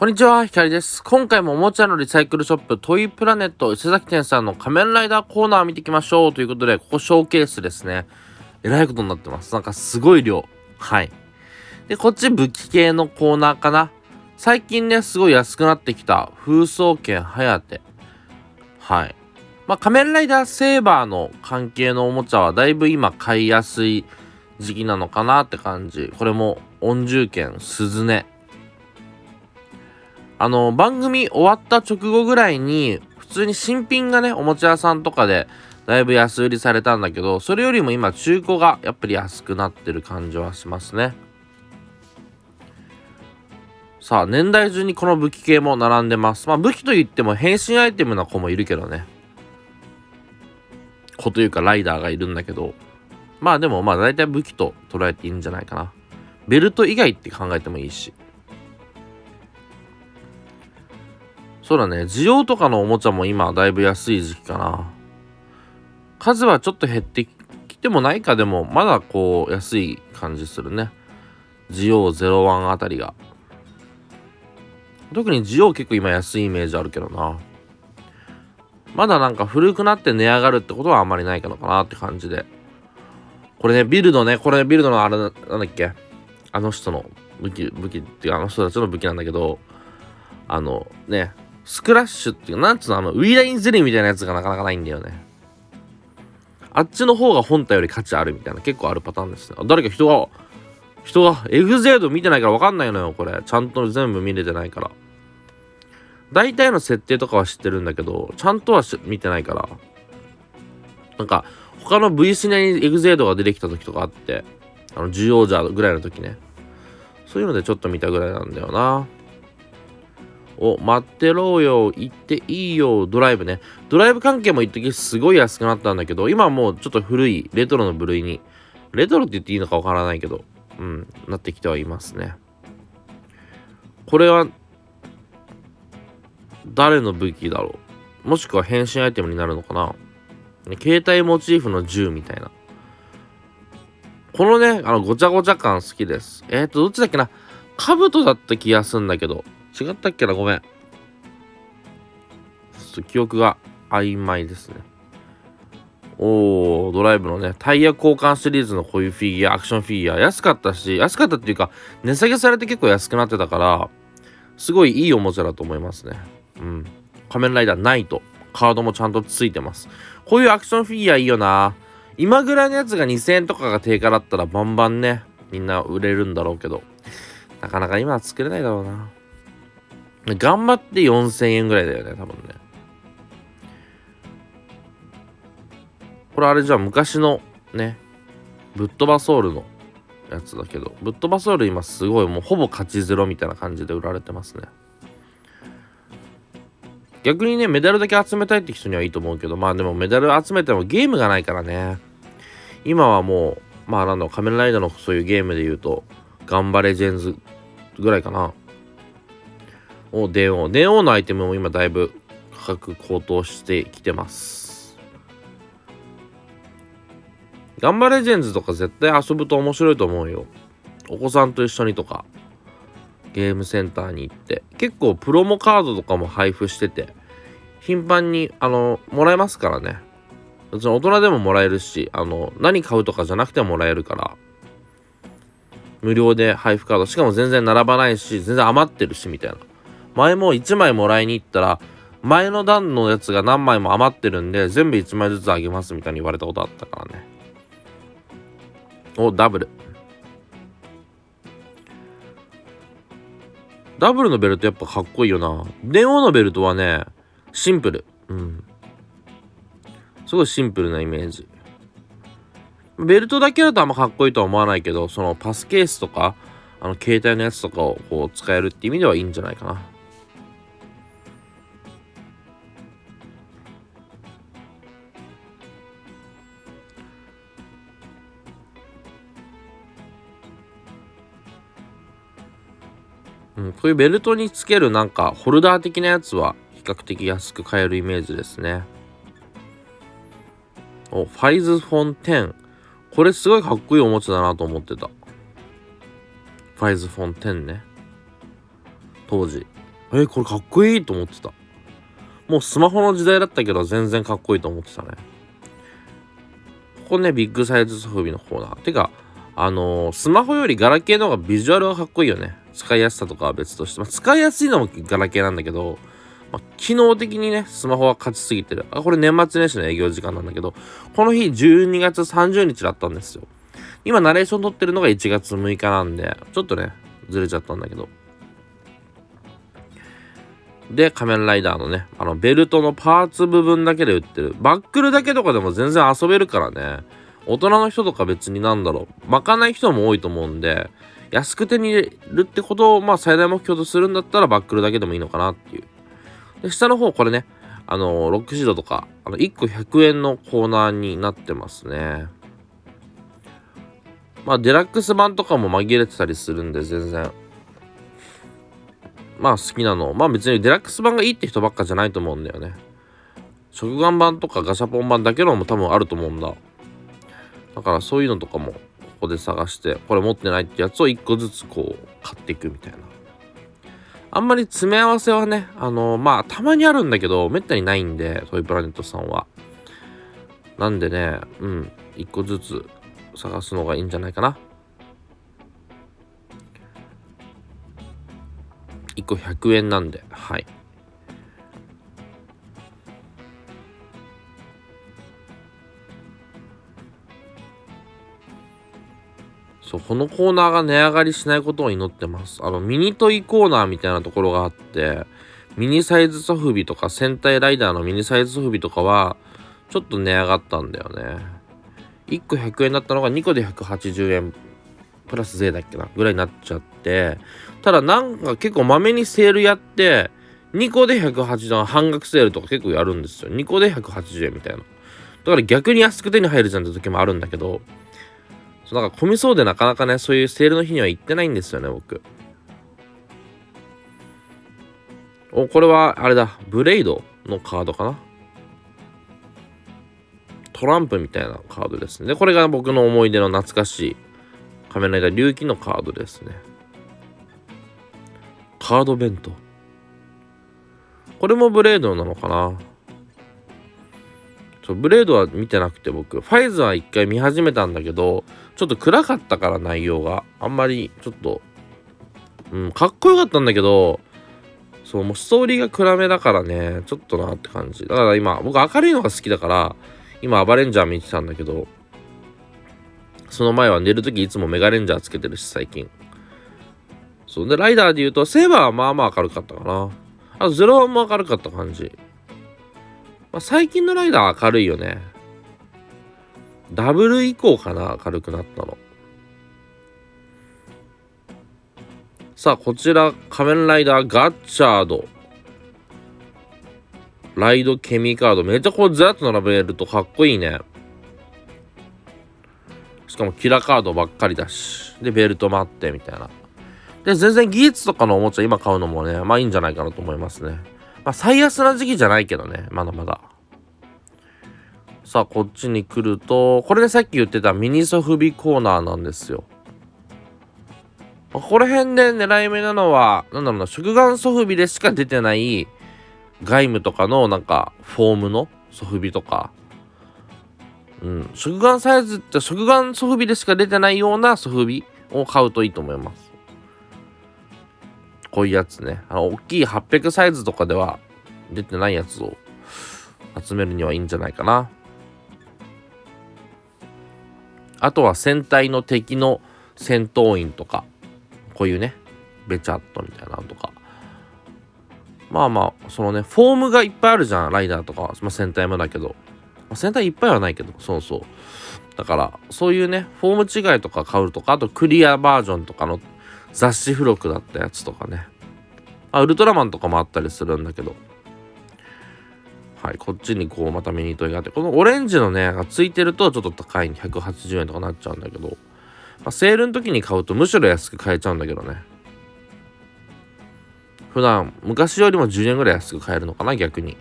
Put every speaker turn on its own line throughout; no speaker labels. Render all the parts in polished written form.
こんにちは、ひかりです。今回もおもちゃのリサイクルショップトイプラネット伊勢崎店さんの仮面ライダーコーナーを見ていきましょうということで、ここショーケースですね。えらいことになってます。なんかすごい量。はい。で、こっち武器系のコーナーかな。最近ね、すごい安くなってきた風装剣はやて。はい。仮面ライダーセーバーの関係のおもちゃはだいぶ今買いやすい時期なのかなって感じ。これも温獣剣鈴音。番組終わった直後ぐらいに普通に新品がねおもちゃ屋さんとかでだいぶ安売りされたんだけど、それよりも今中古がやっぱり安くなってる感じはしますね。さあ年代順にこの武器系も並んでます。武器といっても変身アイテムな子もいるけどね、子というかライダーがいるんだけど、でも大体武器と捉えていいんじゃないかな。ベルト以外って考えてもいいし。そうだね、需要とかのおもちゃも今だいぶ安い時期かな。数はちょっと減ってきてもないか、でもまだこう安い感じするね。需要01あたりが。特に需要結構今安いイメージあるけどな。まだなんか古くなって値上がるってことはあんまりないのかなって感じで。これね、ビルドね、これビルドのあれなんだっけ、あの人の武器っていうかあの人たちの武器なんだけど、スクラッシュっていうなんつうの、ウィーラインゼリーみたいなやつがなかなかないんだよね。あっちの方が本体より価値あるみたいな結構あるパターンですね。誰か人がエグゼード見てないから分かんないのよ。これちゃんと全部見れてないから。大体の設定とかは知ってるんだけどちゃんとは見てないから、なんか他の V シネにエグゼードが出てきた時とかあって、需要じゃぐらいの時ね、そういうのでちょっと見たぐらいなんだよな。待ってろよ、行っていいよ。ドライブね、ドライブ関係も一時すごい安くなったんだけど、今はもうちょっと古いレトロの部類に、レトロって言っていいのかわからないけどなってきてはいますね。これは誰の武器だろう、もしくは変身アイテムになるのかな。携帯モチーフの銃みたいな。このねごちゃごちゃ感好きです。どっちだっけな、兜だった気がするんだけど違ったっけな、ごめん。ちょっと記憶が曖昧ですね。ドライブのねタイヤ交換シリーズのこういうフィギュア、アクションフィギュア安かったっていうか値下げされて結構安くなってたから、すごいいいおもちゃだと思いますね。仮面ライダーナイトカードもちゃんとついてます。こういうアクションフィギュアいいよな。今ぐらいのやつが2000円とかが定価だったらバンバンねみんな売れるんだろうけど、なかなか今は作れないだろうな。頑張って4000円ぐらいだよね多分ね。これあれじゃあ昔のねぶっ飛ばソウルのやつだけど、ぶっ飛ばソウル今すごいもうほぼ勝ちゼロみたいな感じで売られてますね。逆にねメダルだけ集めたいって人にはいいと思うけど、でもメダル集めてもゲームがないからね。今はもう仮面ライダーのそういうゲームで言うとガンバレジェンズぐらいかな。電王のアイテムも今だいぶ価格高騰してきてます。ガンバレジェンズとか絶対遊ぶと面白いと思うよ。お子さんと一緒にとかゲームセンターに行って結構プロモカードとかも配布してて頻繁にもらえますからね。大人でももらえるし何買うとかじゃなくてももらえるから無料で配布カード、しかも全然並ばないし全然余ってるしみたいな。前も1枚もらいに行ったら前の段のやつが何枚も余ってるんで全部1枚ずつあげますみたいに言われたことあったからね。ダブルのベルトやっぱかっこいいよな。電王のベルトはねシンプル、すごいシンプルなイメージ。ベルトだけだとあんまかっこいいとは思わないけど、そのパスケースとか携帯のやつとかをこう使えるって意味ではいいんじゃないかな。こういうベルトにつけるなんかホルダー的なやつは比較的安く買えるイメージですね。ファイズフォン10、これすごいかっこいいおもちゃだなと思ってた。ファイズフォン10ね、当時これかっこいいと思ってた。もうスマホの時代だったけど全然かっこいいと思ってたね。ここね、ビッグサイズソフビのコーナー。てか、スマホよりガラケーの方がビジュアルはかっこいいよね。使いやすさとかは別として。使いやすいのもガラケーなんだけど、機能的にね、スマホは勝ちすぎてる。これ年末年始の営業時間なんだけど、この日12月30日だったんですよ。今ナレーション撮ってるのが1月6日なんで、ちょっとね、ずれちゃったんだけど。で、仮面ライダーのね、ベルトのパーツ部分だけで売ってる。バックルだけとかでも全然遊べるからね。大人の人とか別に巻かない人も多いと思うんで、安く手に入れるってことを、最大目標とするんだったらバックルだけでもいいのかなっていう。で、下の方、これね、ロックシードとか、1個100円のコーナーになってますね。デラックス版とかも紛れてたりするんで、全然。好きなの。別にデラックス版がいいって人ばっかじゃないと思うんだよね。食玩版とかガシャポン版だけのも多分あると思うんだ。だからそういうのとかもここで探して、これ持ってないってやつを1個ずつこう買っていくみたいな。あんまり詰め合わせはね、たまにあるんだけど、めったにないんで、トイプラネットさんは。なんでね、1個ずつ探すのがいいんじゃないかな。1個100円なんで、はい。そう、このコーナーが値上がりしないことを祈ってます。ミニトイコーナーみたいなところがあって、ミニサイズソフビとか戦隊ライダーのミニサイズソフビとかは、ちょっと値上がったんだよね。1個100円だったのが2個で180円。プラス税だっけなぐらいになっちゃって、ただなんか結構まめにセールやって2個で180円半額セールとか結構やるんですよ。2個で180円みたいな。だから逆に安く手に入るじゃんって時もあるんだけど、なんか混みそうでなかなかね、そういうセールの日には行ってないんですよね、僕。これはあれだ、ブレイドのカードかな。トランプみたいなカードですね。で、これが僕の思い出の懐かしい仮面ライダー龍騎のカードですね。カード弁当。これもブレードなのかな。ブレードは見てなくて僕、ファイズは一回見始めたんだけど、ちょっと暗かったから内容が。あんまりちょっと、かっこよかったんだけど、もうストーリーが暗めだからね、ちょっとなって感じ。だから今、僕明るいのが好きだから、今アバレンジャー見てたんだけど、その前は寝るときいつもメガレンジャーつけてるし、最近。そうで、ライダーで言うと、セーバーはまあまあ明るかったかな。あと、ゼロワンも明るかった感じ。最近のライダーは明るいよね。ダブル以降かな、明るくなったの。さあ、こちら、仮面ライダーガッチャード。ライドケミカード。めっちゃこうずらっと並べるとかっこいいね。しかもキラカードばっかりだし。で、ベルトもあってみたいな。で、全然技術とかのおもちゃ今買うのもね、いいんじゃないかなと思いますね。最安な時期じゃないけどね、まだまだ。さあ、こっちに来ると、これでさっき言ってたミニソフビコーナーなんですよ。ここら辺で狙い目なのは、食玩ソフビでしか出てない外務とかのフォームのソフビとか、食玩サイズって食玩ソフビでしか出てないようなソフビを買うといいと思います。こういうやつね。大きい800サイズとかでは出てないやつを集めるにはいいんじゃないかな。あとは戦隊の敵の戦闘員とか、こういうね、ベチャットみたいなのとか。そのね、フォームがいっぱいあるじゃん、ライダーとか。戦隊もだけど。戦隊いっぱいはないけど、そうそう。だから、そういうね、フォーム違いとか買うとか、あとクリアバージョンとかの雑誌付録だったやつとかね。ウルトラマンとかもあったりするんだけど。はい、こっちにこうまたミニトイがあって、このオレンジのね、がついてるとちょっと高い180円とかなっちゃうんだけど、セールの時に買うとむしろ安く買えちゃうんだけどね。普段、昔よりも10円ぐらい安く買えるのかな、逆に。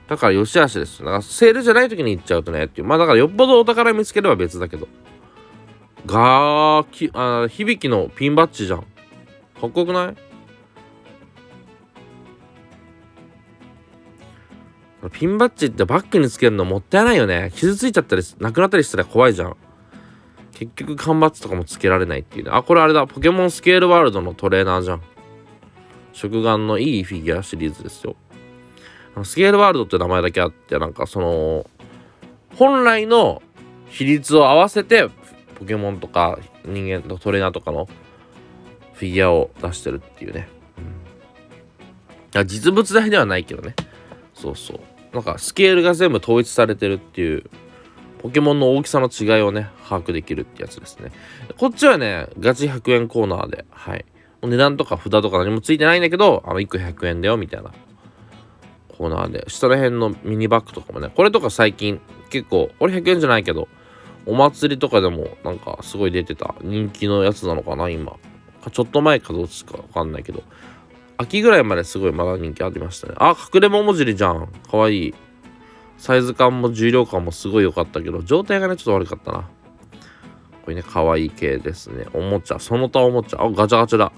だから良し悪しです。だからセールじゃない時に行っちゃうとねっていう。だからよっぽどお宝見つければ別だけど。響きのピンバッジじゃん。かっこよくない？ピンバッジってバッグにつけるのもったいないよね。傷ついちゃったりなくなったりしたら怖いじゃん。結局缶バッジとかもつけられないっていうね。あ、これあれだ、ポケモンスケールワールドのトレーナーじゃん。食玩のいいフィギュアシリーズですよ。スケールワールドって名前だけあって、なんかその本来の比率を合わせてポケモンとか人間のトレーナーとかのフィギュアを出してるっていうね、実物大ではないけどね。そうそう、なんかスケールが全部統一されてるっていう、ポケモンの大きさの違いをね把握できるってやつですね。こっちはねガチ100円コーナーで、はい、値段とか札とか何もついてないんだけど、1個100円だよみたいなコーナーで、下ら辺のミニバッグとかもね、これとか最近結構、俺100円じゃないけどお祭りとかでもなんかすごい出てた人気のやつなのかな。今ちょっと前かどっちかわかんないけど、秋ぐらいまですごいまだ人気ありましたね。あ、隠れ桃尻じゃん、かわいい。サイズ感も重量感もすごい良かったけど、状態がねちょっと悪かったな。これね、かわいい系ですね。おもちゃ、その他おもちゃ、ガチャガチャだ。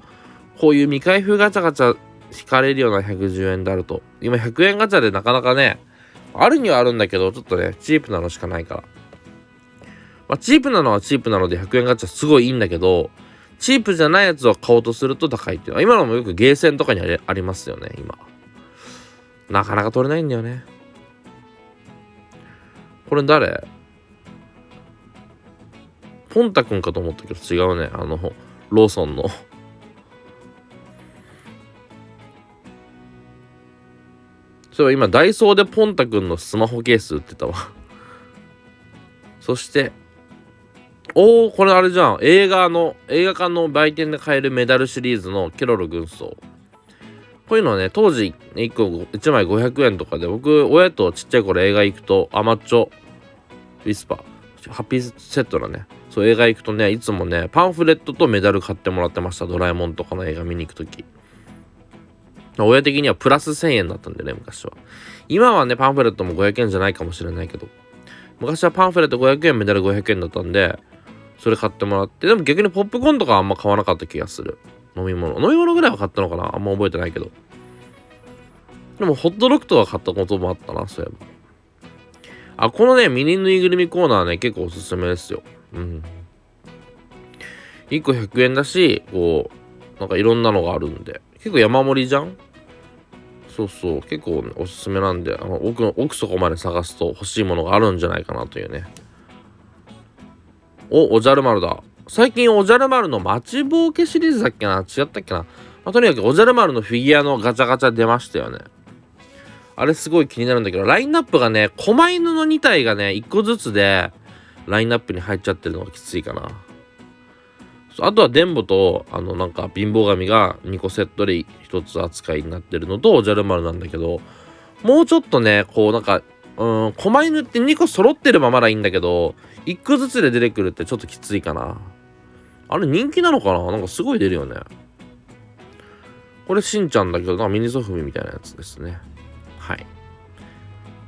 こういう未開封ガチャガチャ引かれるような110円であると、今100円ガチャでなかなかね、あるにはあるんだけど、ちょっとねチープなのしかないから、チープなのはチープなので100円ガチャすごいいいんだけど、チープじゃないやつを買おうとすると高いっていうのは、今のもよくゲーセンとかにありますよね。今なかなか取れないんだよね。これ誰？ポンタくんかと思ったけど違うね。ローソンのそういえば今ダイソーでポンタくんのスマホケース売ってたわそしてこれあれじゃん、映画館の売店で買えるメダルシリーズのケロロ軍曹。こういうのはね、当時1枚500円とかで、僕親とちっちゃい頃映画行くと、アマッチョウィスパーハッピーセットだね。そう、映画行くとね、いつもねパンフレットとメダル買ってもらってました。ドラえもんとかの映画見に行くとき、親的にはプラス1000円だったんでね、昔は。今はねパンフレットも500円じゃないかもしれないけど、昔はパンフレット500円メダル500円だったんで、それ買ってもらって。でも逆にポップコーンとかあんま買わなかった気がする。飲み物ぐらいは買ったのかな、あんま覚えてないけど。でもホットドッグとか買ったこともあったな、そういえば。このねミニぬいぐるみコーナーね結構おすすめですよ。1個100円だし、こうなんかいろんなのがあるんで、結構山盛りじゃん。そうそう、結構、ね、おすすめなんで、奥底まで探すと欲しいものがあるんじゃないかなというね。おじゃる丸だ。最近おじゃる丸の待ちぼうけシリーズだっけな、違ったっけな。とにかくおじゃる丸のフィギュアのガチャガチャ出ましたよね。あれすごい気になるんだけど、ラインナップがね、狛犬の2体がね1個ずつでラインナップに入っちゃってるのがきついかな。あとは電ボとなんか貧乏神が2個セットで1つ扱いになってるのとおじゃる丸なんだけど、もうちょっとねこうなんか狛犬って2個揃ってればまだいいんだけど、1個ずつで出てくるってちょっときついかな。あれ人気なのかな、なんかすごい出るよね。これしんちゃんだけど、なんかミニソフビみたいなやつですね。はい。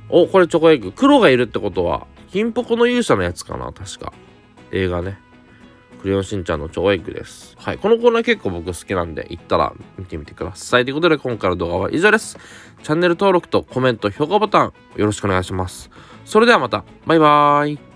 これチョコエッグ。黒がいるってことは金ポコの勇者のやつかな、確か。映画ね。クレヨンしんちゃんのチョコエッグです。はい。このコーナー結構僕好きなんで、行ったら見てみてください。ということで今回の動画は以上です。チャンネル登録とコメント、評価ボタンよろしくお願いします。それではまた。バイバーイ。